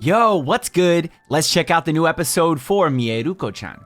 Yo, what's good? Let's check out the new episode for Mieruko-chan.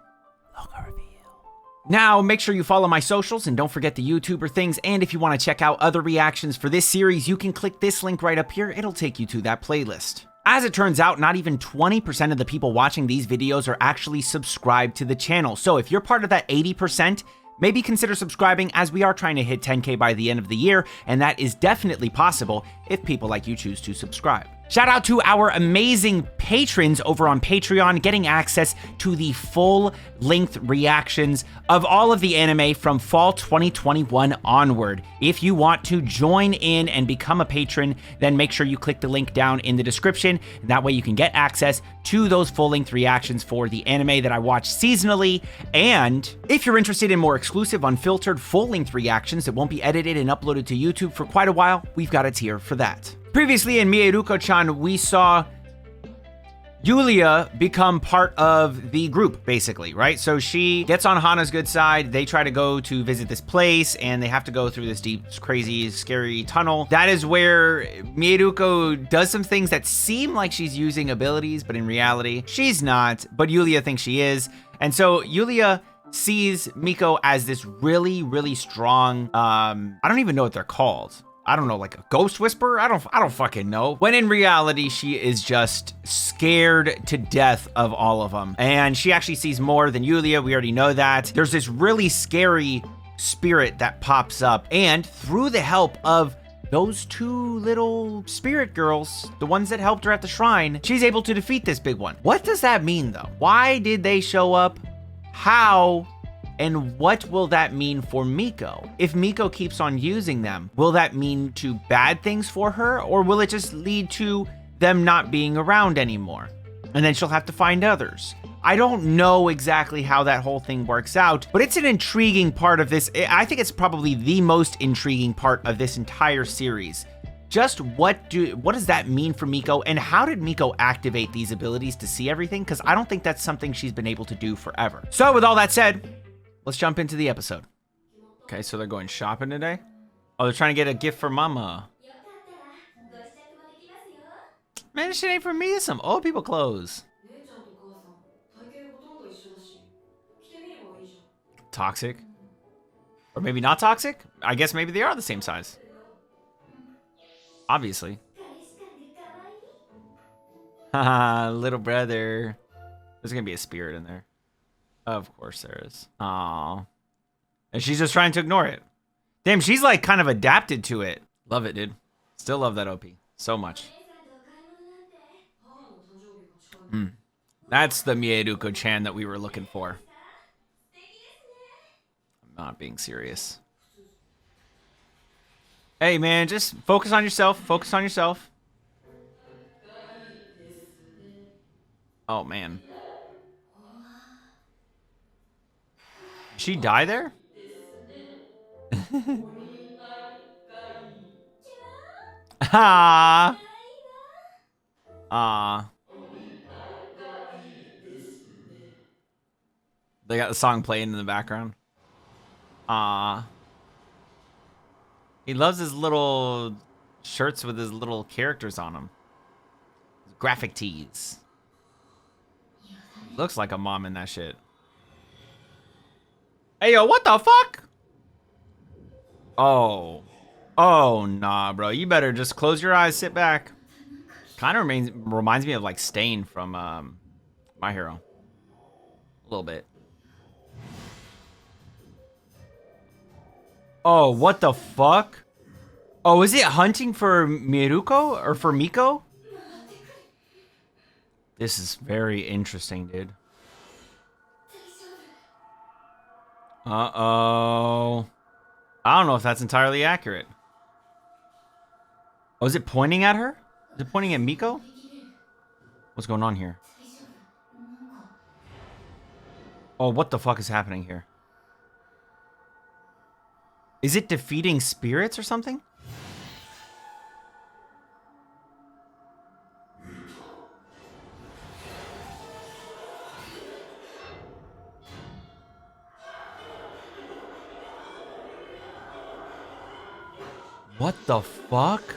Now, make sure you follow my socials and don't forget the YouTuber things. And if you want to check out other reactions for this series, you can click this link right up here. It'll take you to that playlist. As it turns out, not even 20% of the people watching these videos are actually subscribed to the channel. So if you're part of that 80%, maybe consider subscribing, as we are trying to hit 10K by the end of the year, and that is definitely possible if people like you choose to subscribe. Shout out to our amazing patrons over on Patreon, getting access to the full-length reactions of all of the anime from fall 2021 onward. If you want to join in and become a patron, then make sure you click the link down in the description. That way you can get access to those full-length reactions for the anime that I watch seasonally. And if you're interested in more exclusive, unfiltered, full-length reactions that won't be edited and uploaded to YouTube for quite a while, we've got a tier for that. Previously in Mieruko-chan, we saw Yulia become part of the group, basically, right? So she gets on Hana's good side. They try to go to visit this place, and they have to go through this deep, crazy, scary tunnel. That is where Mieruko does some things that seem like she's using abilities, but in reality, she's not. But Yulia thinks she is. And so Yulia sees Miko as this really, really strong, I don't even know what they're called. I don't know, like a ghost whisperer? I don't fucking know. When in reality, she is just scared to death of all of them. And she actually sees more than Yulia. We already know that. There's this really scary spirit that pops up. And through the help of those two little spirit girls, the ones that helped her at the shrine, she's able to defeat this big one. What does that mean, though? Why did they show up? How? And what will that mean for Miko? If Miko keeps on using them, will that mean to bad things for her? Or will it just lead to them not being around anymore? And then she'll have to find others. I don't know exactly how that whole thing works out, but it's an intriguing part of this. I think it's probably the most intriguing part of this entire series. Just what does that mean for Miko, and how did Miko activate these abilities to see everything? Because I don't think that's something she's been able to do forever. So with all that said, let's jump into the episode. Okay, so they're going shopping today? Oh, they're trying to get a gift for Mama. Man, this shit ain't for me. It's some old people clothes. Toxic? Or maybe not toxic? I guess maybe they are the same size. Obviously. Haha, little brother. There's gonna be a spirit in there. Of course there is. Aww. And she's just trying to ignore it. Damn, she's like kind of adapted to it. Love it, dude. Still love that OP so much. That's the Mieruko-chan that we were looking for. I'm not being serious. Hey, man, just focus on yourself. Focus on yourself. Oh, man. Did she die there? Ah. Ah. They got the song playing in the background. Ah. He loves his little shirts with his little characters on them. Graphic tees. Looks like a mom in that shit. Hey, yo, what the fuck? Oh. Oh, nah, bro. You better just close your eyes, sit back. Kind of reminds me of, like, Stain from My Hero. A little bit. Oh, what the fuck? Oh, is it hunting for Mieruko or for Miko? This is very interesting, dude. Uh-oh. I don't know if that's entirely accurate. Oh, is it pointing at her? Is it pointing at Miko? What's going on here? Oh, what the fuck is happening here? Is it defeating spirits or something? What the fuck?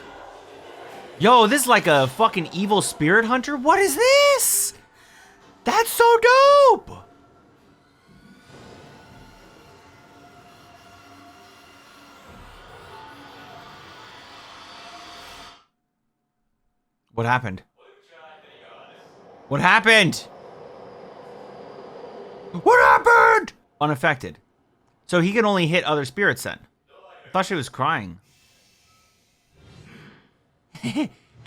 Yo, this is like a fucking evil spirit hunter? What is this? That's so dope! What happened? What happened? What happened? Unaffected. So he can only hit other spirits then. I thought she was crying.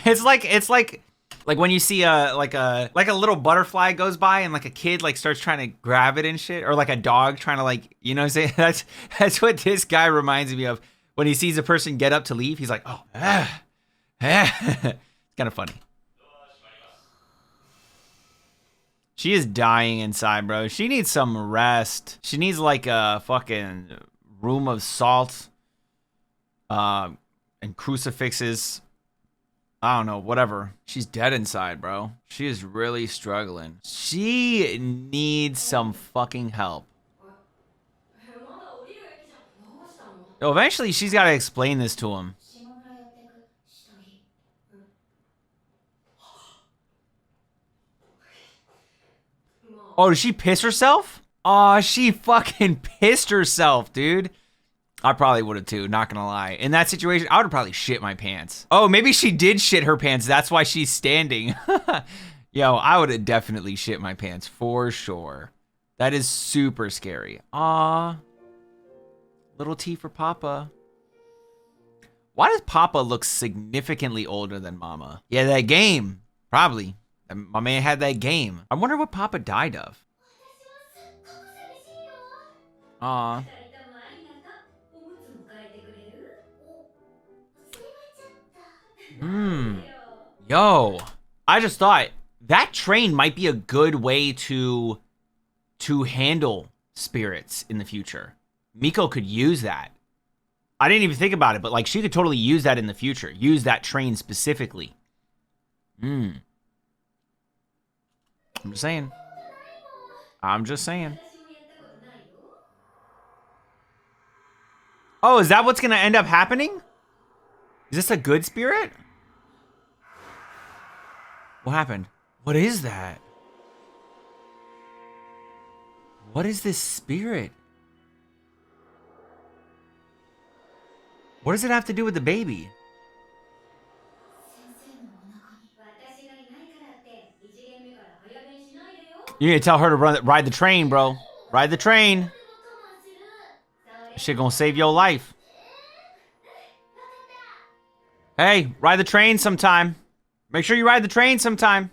it's like when you see a little butterfly goes by and like a kid like starts trying to grab it and shit, or like a dog trying to like, you know what I'm saying? That's what this guy reminds me of. When he sees a person get up to leave, he's like, oh, it's kind of funny. She is dying inside, bro. She needs some rest. She needs like a fucking room of salt, and crucifixes. I don't know, whatever. She's dead inside, bro. She is really struggling. She needs some fucking help. Yo, eventually she's got to explain this to him. Oh, did she piss herself? Oh, she fucking pissed herself, dude. I probably would have too, not gonna lie. In that situation, I would have probably shit my pants. Oh, maybe she did shit her pants. That's why she's standing. Yo, I would have definitely shit my pants for sure. That is super scary. Aw. Little T for Papa. Why does Papa look significantly older than Mama? Yeah, that game. Probably. My man had that game. I wonder what Papa died of. Aw. Yo. I just thought that train might be a good way to handle spirits in the future. Miko could use that. I didn't even think about it, but like she could totally use that in the future. Use that train specifically. I'm just saying. I'm just saying. Oh, is that what's gonna end up happening? Is this a good spirit? What happened? What is that? What is this spirit? What does it have to do with the baby? You need to tell her to ride the train, bro. Ride the train. This shit gonna save your life. Hey, ride the train sometime. Make sure you ride the train sometime.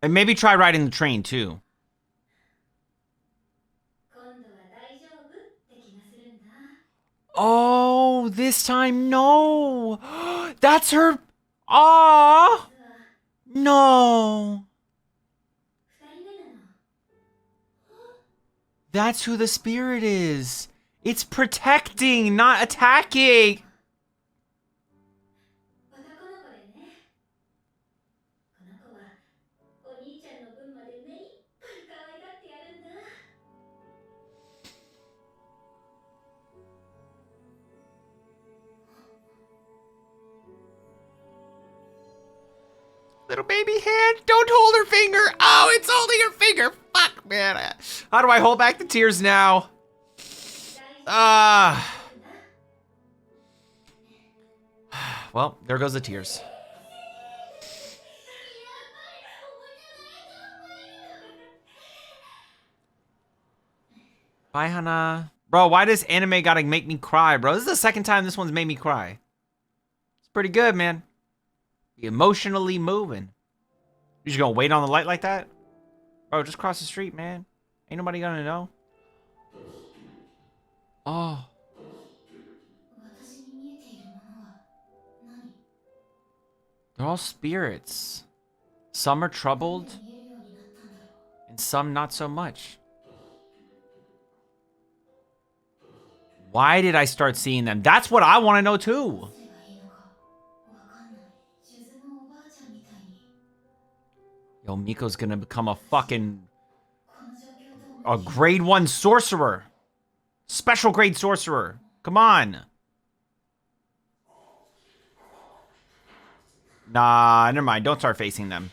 And maybe try riding the train too. Oh, this time, no. That's her. Aww. No. That's who the spirit is. It's protecting, not attacking. Little baby hand, don't hold her finger. Oh, it's holding her finger. Fuck, man. How do I hold back the tears now? Well, there goes the tears. Bye, Hana. Bro, why does anime gotta make me cry, bro? This is the second time this one's made me cry. It's pretty good, man. Emotionally moving. You just gonna wait on the light like that? Bro, just cross the street, man. Ain't nobody gonna know. Oh. They're all spirits. Some are troubled, and some not so much. Why did I start seeing them? That's what I want to know too. Yo, Miko's gonna become a grade 1 sorcerer. Special grade sorcerer. Come on. Nah, never mind. Don't start facing them.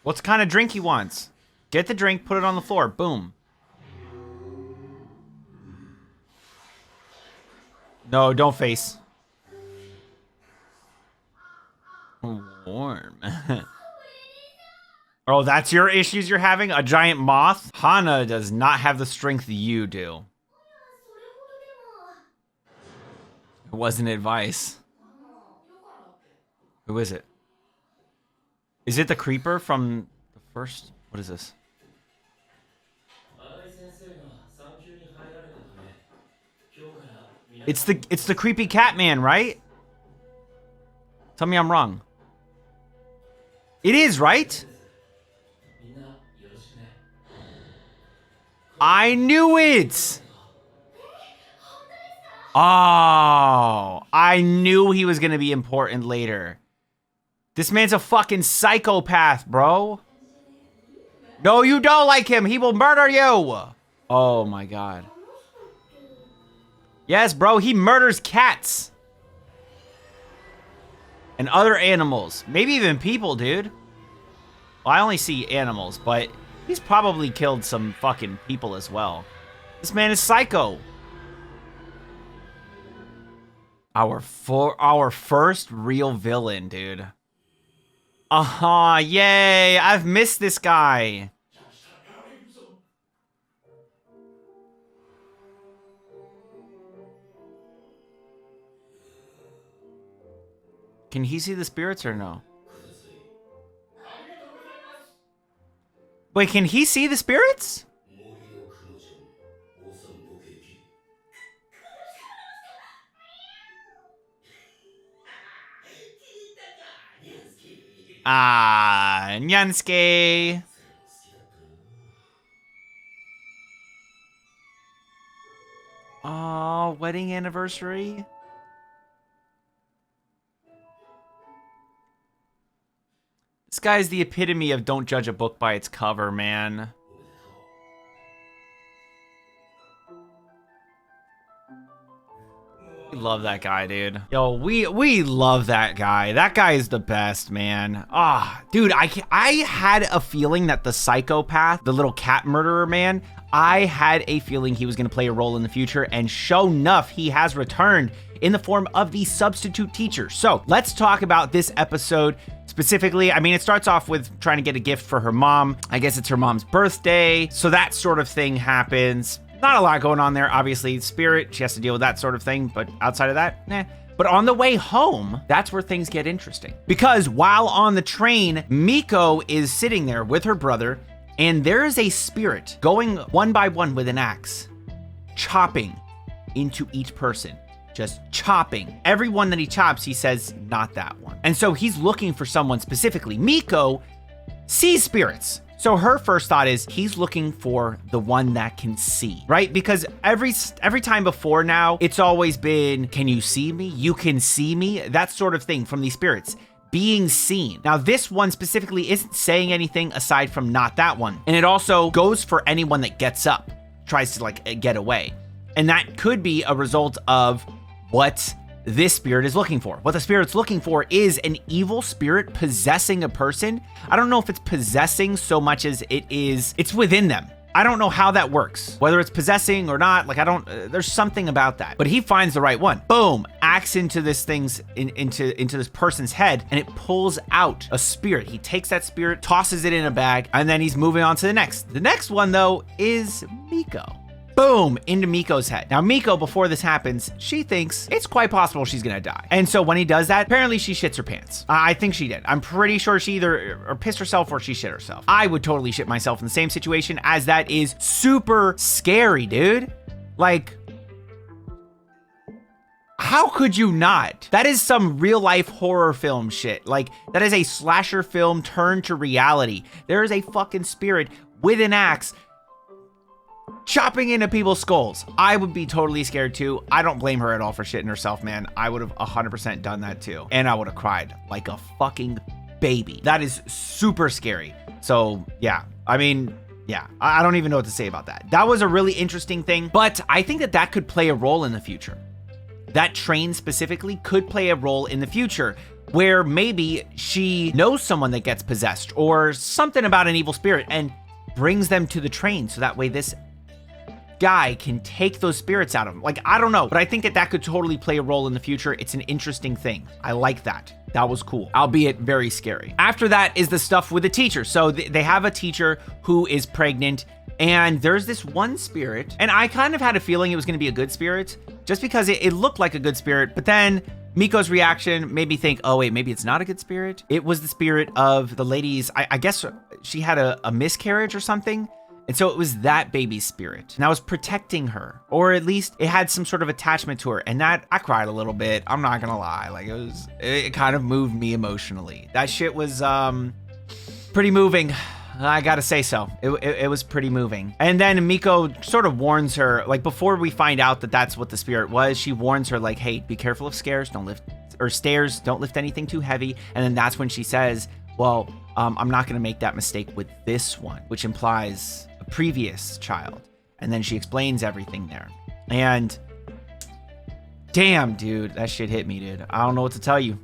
What kind of drink he wants? Get the drink, put it on the floor. Boom. No, don't face. Warm. Oh, that's your issues you're having? A giant moth? Hana does not have the strength you do. It wasn't advice. Who is it? Is it the creeper from the first? What is this? It's the creepy cat man, right? Tell me I'm wrong. It is, right? I knew it! Oh, I knew he was gonna be important later. This man's a fucking psychopath, bro. No, you don't like him. He will murder you. Oh my god. Yes, bro, he murders cats. And other animals. Maybe even people, dude. Well, I only see animals, but he's probably killed some fucking people as well. This man is psycho. Our first real villain, dude. Yay! I've missed this guy. Can he see the spirits or no? Wait, can he see the spirits? Nyansuke. Oh, wedding anniversary. This guy's the epitome of don't judge a book by its cover, man. We love that guy, dude. Yo, we love that guy. That guy is the best, man. Dude, I had a feeling that the psychopath, the little cat murderer man, I had a feeling he was going to play a role in the future, and sure enough, he has returned in the form of the substitute teacher. So let's talk about this episode specifically. I mean, it starts off with trying to get a gift for her mom. I guess it's her mom's birthday. So that sort of thing happens. Not a lot going on there. Obviously, spirit, she has to deal with that sort of thing. But outside of that, nah. But on the way home, that's where things get interesting. Because while on the train, Miko is sitting there with her brother, and there is a spirit going one by one with an axe, chopping into each person. Just chopping. Everyone that he chops, he says, not that one. And so he's looking for someone specifically. Miko sees spirits. So her first thought is he's looking for the one that can see, right? Because every time before now, it's always been, can you see me? You can see me? That sort of thing from these spirits. Being seen. Now, this one specifically isn't saying anything aside from not that one. And it also goes for anyone that gets up, tries to like get away. And that could be a result of what this spirit is looking for. What the spirit's looking for is an evil spirit possessing a person. I don't know if it's possessing so much as it's within them. I don't know how that works, whether it's possessing or not. Like, there's something about that. But he finds the right one. Boom, axe into this into this person's head, and it pulls out a spirit. He takes that spirit, tosses it in a bag, and then he's moving on to the next. The next one, though, is Miko. Boom, into Miko's head. Now, Miko, before this happens, she thinks it's quite possible she's gonna die. And so when he does that, apparently she shits her pants. I think she did. I'm pretty sure she either or pissed herself or she shit herself. I would totally shit myself in the same situation, as that is super scary, dude. Like, how could you not? That is some real life horror film shit. Like, that is a slasher film turned to reality. There is a fucking spirit with an axe chopping into people's skulls. I would be totally scared too. I don't blame her at all for shitting herself, man. I would have 100% done that too. And I would have cried like a fucking baby. That is super scary. So yeah, I mean, Yeah, I don't even know what to say about that. That was a really interesting thing, but I think that that could play a role in the future. That train specifically could play a role in the future where maybe she knows someone that gets possessed or something about an evil spirit and brings them to the train so that way this guy can take those spirits out of him. Like, I don't know, but I think that that could totally play a role in the future. It's an interesting thing. I like that. That was cool, albeit very scary. After that is the stuff with the teacher. So they have a teacher who is pregnant, and there's this one spirit, and I kind of had a feeling it was going to be a good spirit just because it looked like a good spirit, but then Miko's reaction made me think, oh wait, maybe it's not a good spirit. It was the spirit of the lady's, I guess she had a miscarriage or something. And so it was that baby's spirit, and I was protecting her, or at least it had some sort of attachment to her. And that, I cried a little bit. I'm not gonna lie. Like, it kind of moved me emotionally. That shit was pretty moving. I gotta say so. It was pretty moving. And then Miko sort of warns her, like, before we find out that that's what the spirit was, she warns her, like, hey, be careful of stairs, don't lift anything too heavy. And then that's when she says, well, I'm not gonna make that mistake with this one, which implies a previous child. And then she explains everything there. And damn, dude, that shit hit me, dude. I don't know what to tell you.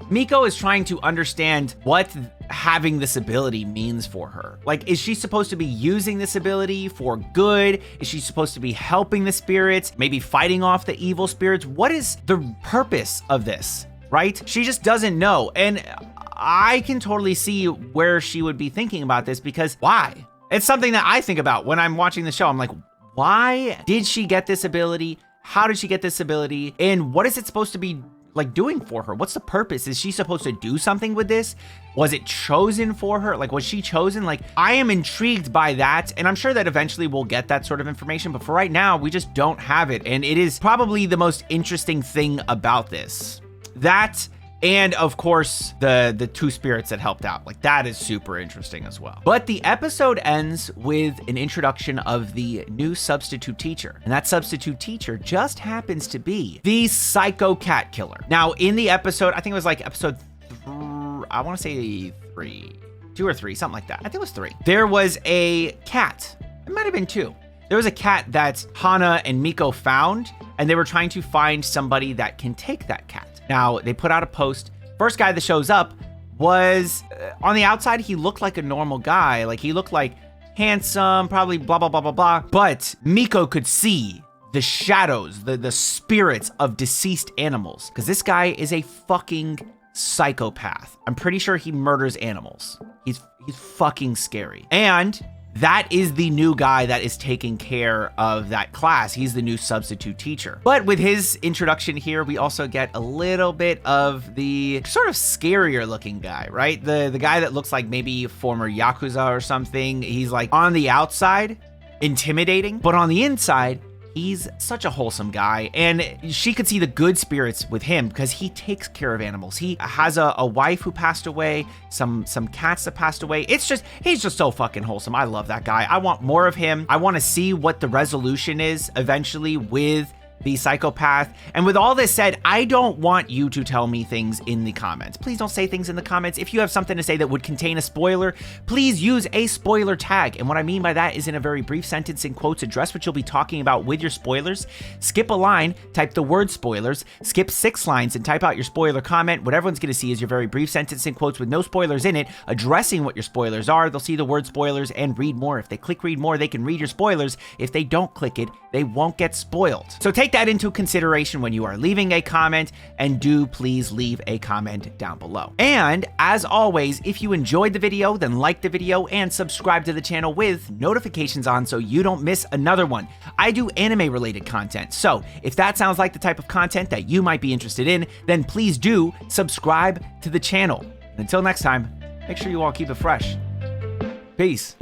Miko is trying to understand what having this ability means for her. Like, is she supposed to be using this ability for good? Is she supposed to be helping the spirits? Maybe fighting off the evil spirits? What is the purpose of this, right? She just doesn't know. And I can totally see where she would be thinking about this, because why? It's something that I think about when I'm watching the show. I'm like, why did she get this ability? How did she get this ability? And what is it supposed to be like doing for her? What's the purpose? Is she supposed to do something with this? Was it chosen for her? Like, was she chosen? Like, I am intrigued by that. And I'm sure that eventually we'll get that sort of information. But for right now, we just don't have it. And it is probably the most interesting thing about this. That, and of course, the two spirits that helped out. Like, that is super interesting as well. But the episode ends with an introduction of the new substitute teacher. And that substitute teacher just happens to be the psycho cat killer. Now, in the episode, I think it was like episode 2 or 3, something like that. I think it was 3. There was a cat. It might have been 2. There was a cat that Hana and Miko found, and they were trying to find somebody that can take that cat. Now, they put out a post. First guy that shows up was, on the outside, he looked like a normal guy. Like, he looked like handsome, probably blah, blah, blah, blah, blah. But Miko could see the shadows, the spirits of deceased animals. Because this guy is a fucking psychopath. I'm pretty sure he murders animals. He's fucking scary. And that is the new guy that is taking care of that class. He's the new substitute teacher. But with his introduction here, we also get a little bit of the sort of scarier looking guy, right? The guy that looks like maybe former Yakuza or something. He's like on the outside, intimidating, but on the inside, he's such a wholesome guy, and she could see the good spirits with him because he takes care of animals. He has a wife who passed away, some cats that passed away. He's just so fucking wholesome. I love that guy. I want more of him. I want to see what the resolution is eventually with the psychopath. And with all this said, I don't want you to tell me things in the comments. Please don't say things in the comments. If you have something to say that would contain a spoiler, please use a spoiler tag. And what I mean by that is, in a very brief sentence in quotes, address what you'll be talking about with your spoilers. Skip a line, type the word spoilers, skip 6 lines and type out your spoiler comment. What everyone's going to see is your very brief sentence in quotes with no spoilers in it, addressing what your spoilers are. They'll see the word spoilers and read more. If they click read more, they can read your spoilers. If they don't click it, they won't get spoiled. So take that into consideration when you are leaving a comment, and do please leave a comment down below. And as always, if you enjoyed the video, then like the video and subscribe to the channel with notifications on so you don't miss another one. I do anime related content, so if that sounds like the type of content that you might be interested in, then please do subscribe to the channel. And until next time, make sure you all keep it fresh. Peace.